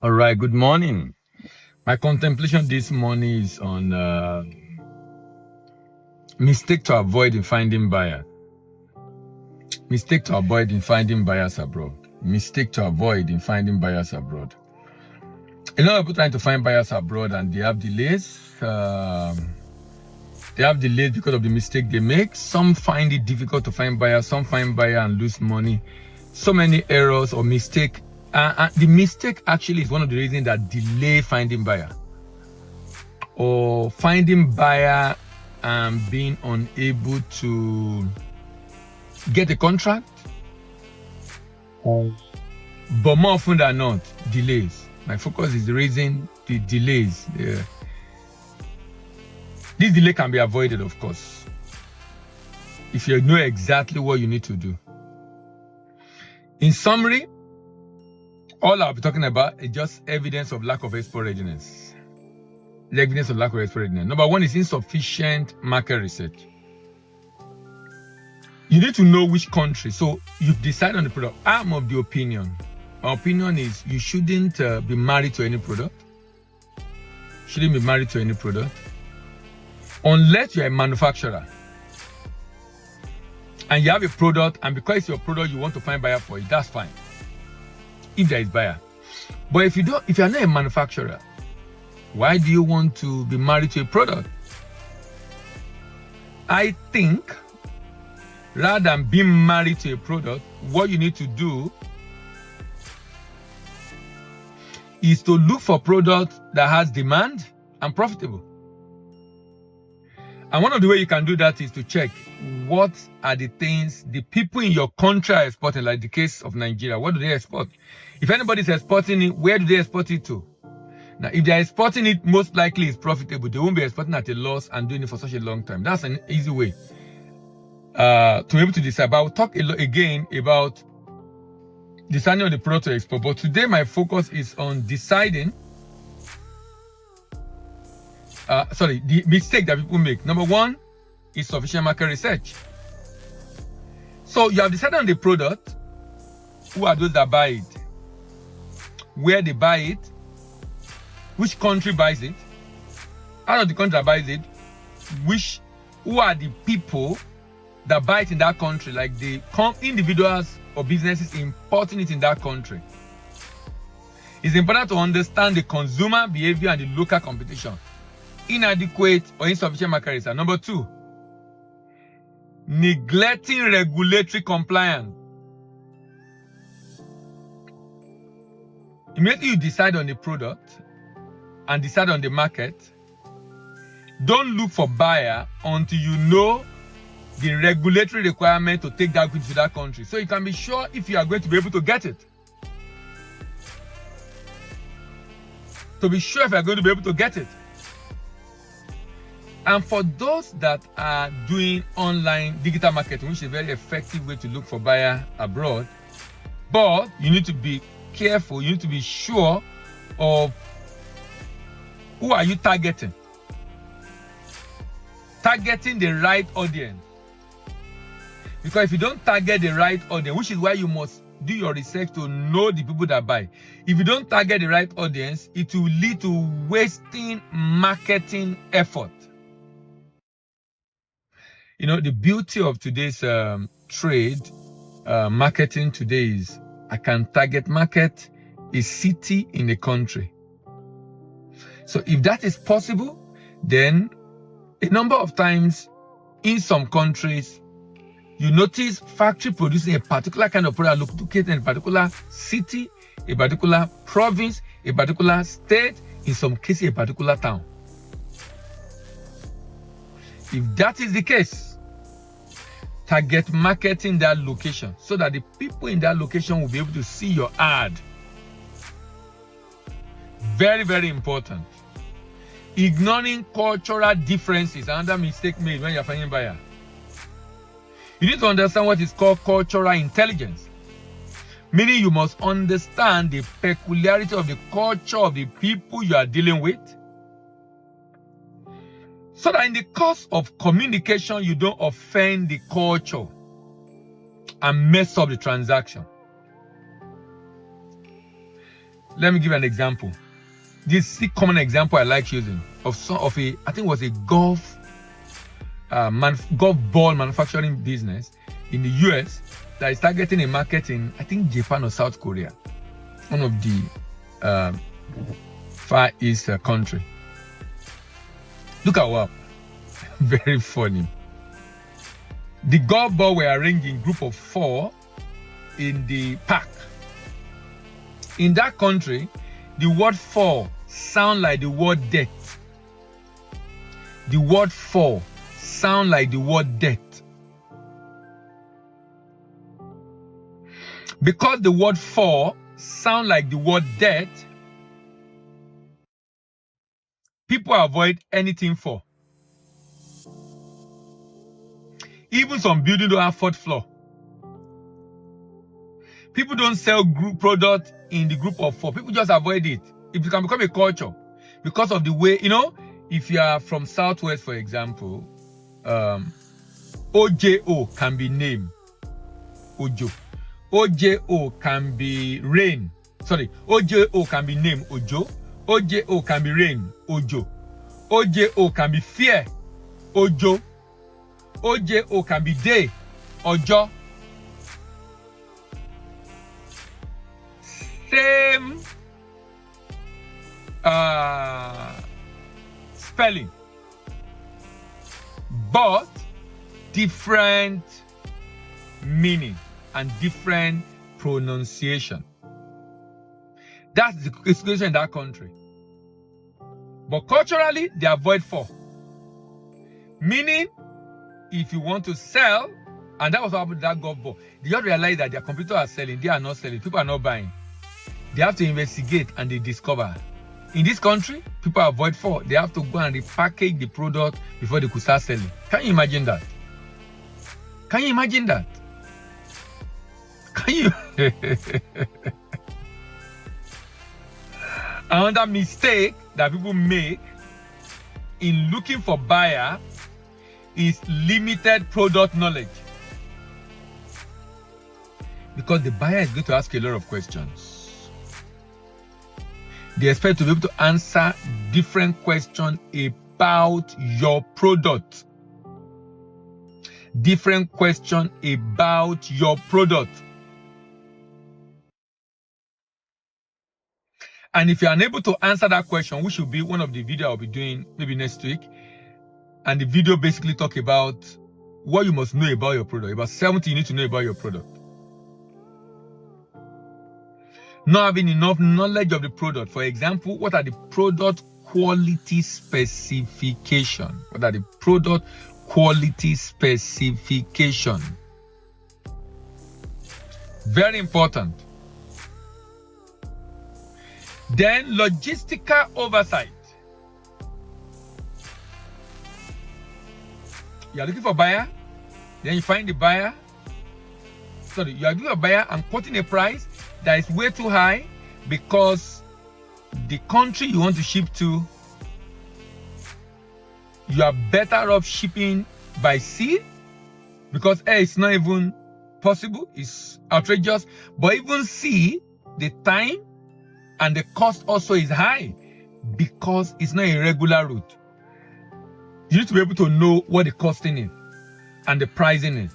All right, good morning. My contemplation this morning is on mistake to avoid in finding buyer. Mistake to avoid in finding buyers abroad. Mistake to avoid in finding buyers abroad. A lot of people trying to find buyers abroad and they have delays. They have delays because of the mistake they make. Some find it difficult to find buyers. Some find buyer and lose money. So many errors or mistake. The mistake actually is one of the reasons that delay finding buyer. Or finding buyer and being unable to get a contract. But more often than not, delays. My focus is raising the delays. This delay can be avoided, of course, if you know exactly what you need to do. In summary, all I'll be talking about is just evidence of lack of export readiness. The evidence of lack of export readiness. Number one is insufficient market research. You need to know which country. So you've decided on the product. I'm of the opinion. My opinion is you shouldn't be married to any product. Shouldn't be married to any product. Unless you're a manufacturer. And you have a product, and because it's your product, you want to find buyer for it, that's fine. If there is buyer. But if you're not a manufacturer, why do you want to be married to a product? I think rather than being married to a product, what you need to do is to look for product that has demand and profitable. And one of the ways you can do that is to check what are the things the people in your country are exporting, like the case of Nigeria. What do they export? If anybody's exporting it, where do they export it to? Now, if they're exporting it, most likely it's profitable. They won't be exporting at a loss and doing it for such a long time. That's an easy way to be able to decide. But I'll talk again about deciding on the product to export. But today my focus is on deciding the mistake that people make. Number one is sufficient market research. So you have decided on the product. Who are those that buy it? Where they buy it? Which country buys it? Out of the country that buys it, who are the people that buy it in that country? Like the individuals or businesses importing it in that country. It's important to understand the consumer behavior and the local competition. Inadequate or insufficient market research. Number two, neglecting regulatory compliance. Immediately you decide on the product and decide on the market, don't look for buyer until you know the regulatory requirement to take that goods to that country. So you can be sure if you are going to be able to get it. To be sure if you are going to be able to get it. And for those that are doing online digital marketing, which is a very effective way to look for buyer abroad, but you need to be careful, you need to be sure of who are you targeting. Targeting the right audience. Because if you don't target the right audience, which is why you must do your research to know the people that buy. If you don't target the right audience, it will lead to wasting marketing effort. You know, the beauty of today's trade, marketing today is I can target market a city in a country. So if that is possible, then a number of times in some countries, you notice factory producing a particular kind of product located in a particular city, a particular province, a particular state, in some cases a particular town. If that is the case, target marketing that location so that the people in that location will be able to see your ad. Very, very important. Ignoring cultural differences, another mistake made when you're finding buyer. You need to understand what is called cultural intelligence. Meaning you must understand the peculiarity of the culture of the people you are dealing with, so that in the course of communication, you don't offend the culture and mess up the transaction. Let me give an example. This is a common example I like using of a, I think it was a golf ball manufacturing business in the US that is targeting a market in, I think, Japan or South Korea, one of the Far East country. Look at what. Very funny. The golf ball were arranged in group of 4 in the park. In that country, the word 4 sound like the word death. The word 4 sound like the word death. Because the word 4 sound like the word death, people avoid anything 4. Even some buildings don't have 4th floor. People don't sell group product in the group of 4. People just avoid it. It can become a culture because of the way, you know, if you are from Southwest, for example, OJO can be name. Ojo. OJO can be rain. Sorry, OJO can be name. Ojo. OJO can be rain. Ojo. OJO can be fear. Ojo. OJO can be day. Ojo. Same spelling, but different meaning and different pronunciation. That's the situation in that country. But culturally, they avoid 4. Meaning, if you want to sell, and that was what happened to that golf ball, they just realize that their competitors are selling, they are not selling, people are not buying. They have to investigate and they discover. In this country, people avoid 4. They have to go and repackage the product before they could start selling. Can you imagine that? Can you imagine that? Can you? Another mistake that people make in looking for buyer is limited product knowledge. Because the buyer is going to ask a lot of questions. They expect to be able to answer different questions about your product. Different questions about your product. And if you are unable to answer that question, which will be one of the videos I'll be doing maybe next week, and the video basically talk about what you must know about your product. About 70 you need to know about your product. Not having enough knowledge of the product. For example, what are the product quality specification? What are the product quality specification? Very important. Then logistical oversight. You are looking for a buyer, then you find the buyer. Sorry, you are looking for a buyer and quoting a price that is way too high because the country you want to ship to, you are better off shipping by sea because air is not even possible, it's outrageous. But even sea, the time and the cost also is high because it's not a regular route. You need to be able to know what the costing is and the pricing is.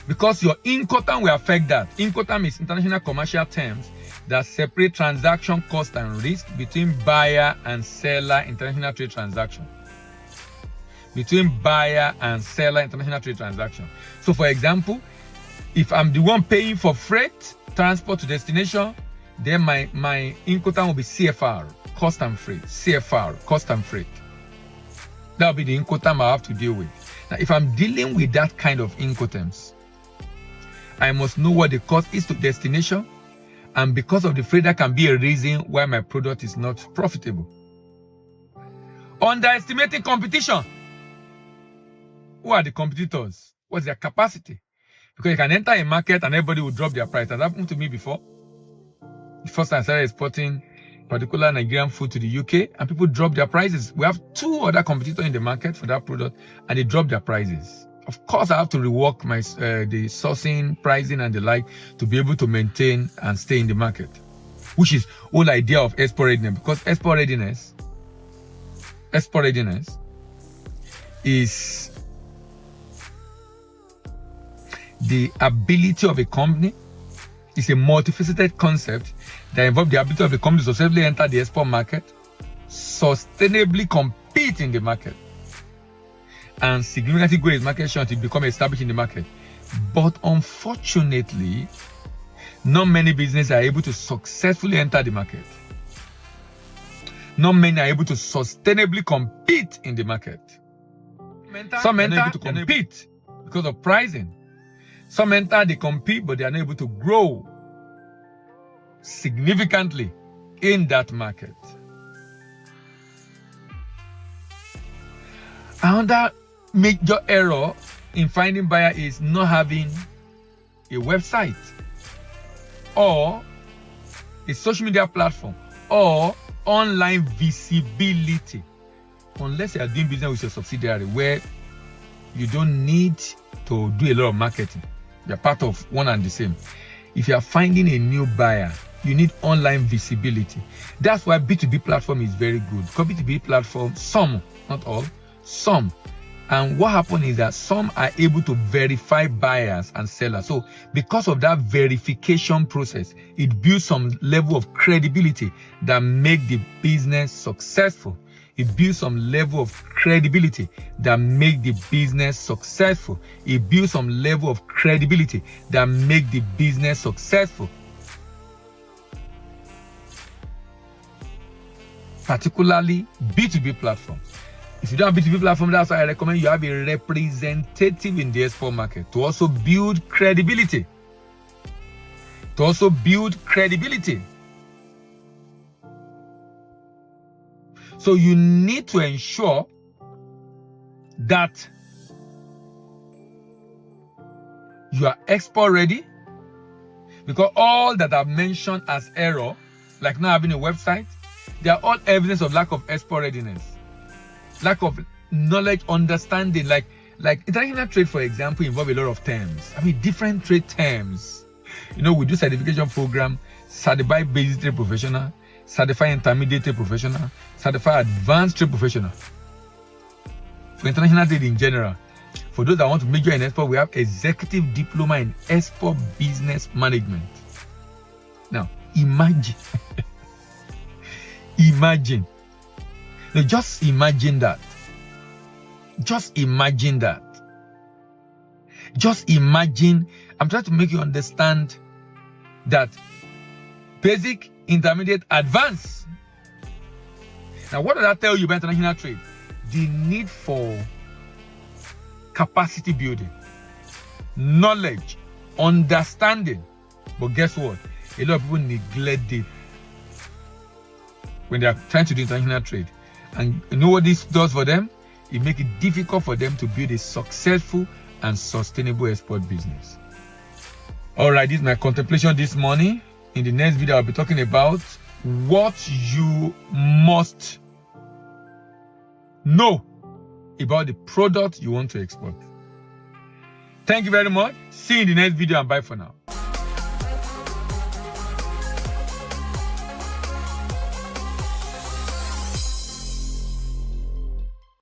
Because your Incoterm will affect that. Incoterm is international commercial terms that separate transaction cost and risk between buyer and seller international trade transaction. Between buyer and seller international trade transaction. So for example, if I'm the one paying for freight, transport to destination, then my Incoterm will be CFR, cost and freight. CFR, cost and freight. That will be the Incoterm I have to deal with. Now if I'm dealing with that kind of Incoterms, I must know what the cost is to destination, and because of the freight, that can be a reason why my product is not profitable. Underestimating competition. Who are the competitors? What's their capacity? Because you can enter a market and everybody will drop their price. That happened to me before. The first time I started exporting particular Nigerian food to the UK, and people drop their prices. We have 2 other competitors in the market for that product, and they drop their prices. Of course, I have to rework my the sourcing, pricing, and the like to be able to maintain and stay in the market, which is whole idea of export readiness. Because export readiness is the ability of a company. It's a multifaceted concept that involves the ability of the company to successfully enter the export market, sustainably compete in the market, and significantly grow its market share until it becomes established in the market. But unfortunately, not many businesses are able to successfully enter the market. Not many are able to sustainably compete in the market. Some enter, able to compete because of pricing. Some enter, they compete, but they are not able to grow significantly in that market. Another major error in finding buyer is not having a website or a social media platform or online visibility, unless you are doing business with your subsidiary where you don't need to do a lot of marketing. You're part of one and the same. If you are finding a new buyer, you need online visibility. That's why B2B platform is very good. Because B2B platform, some, not all, some. And what happens is that some are able to verify buyers and sellers. So because of that verification process, it builds some level of credibility that make the business successful. It builds some level of credibility that make the business successful. It builds some level of credibility that make the business successful. Particularly B2B platform. If you don't have B2B platform, that's why I recommend you have a representative in the export market to also build credibility. So you need to ensure that you are export ready, because all that I've mentioned as error, like not having a website, they are all evidence of lack of export readiness, lack of knowledge, understanding. Like international trade, for example, involve a lot of terms. I mean, different trade terms. You know, we do certification program, certified basic trade professional, certified intermediate trade professional, certified advanced trade professional. For international trade in general, for those that want to major in export, we have executive diploma in export business management. Now, imagine, now just imagine that. Just imagine that. Just imagine. I'm trying to make you understand that basic, intermediate, advanced. Now, what does that tell you about international trade? The need for capacity building, knowledge, understanding. But guess what? A lot of people neglect it when they are trying to do international trade. And you know what this does for them? It makes it difficult for them to build a successful and sustainable export business. All right, this is my contemplation this morning. In the next video, I'll be talking about what you must know about the product you want to export. Thank you very much. See you in the next video, and bye for now.